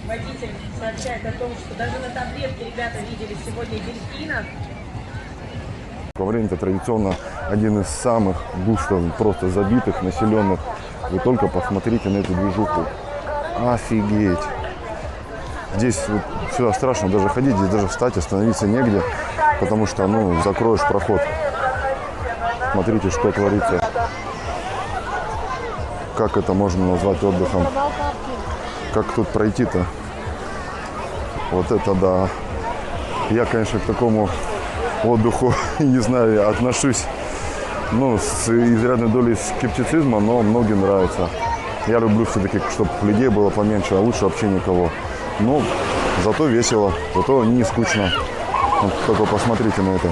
Водитель сообщает о том, что даже на таблетке ребята видели сегодня дельфина. Коврень — это традиционно один из самых густо просто забитых, населенных. Вы только посмотрите на эту движуху. Офигеть! Здесь вот сюда страшно даже ходить, здесь даже встать, остановиться негде, потому что, ну, закроешь проход. Смотрите, что творится. Как это можно назвать отдыхом? Как тут пройти-то? Вот это да. Я, конечно, к такому отдыху, не знаю, отношусь, ну, с изрядной долей скептицизма, но многим нравится. Я люблю все-таки, чтобы людей было поменьше, а лучше вообще никого. Но зато весело, зато не скучно. Вот только посмотрите на это.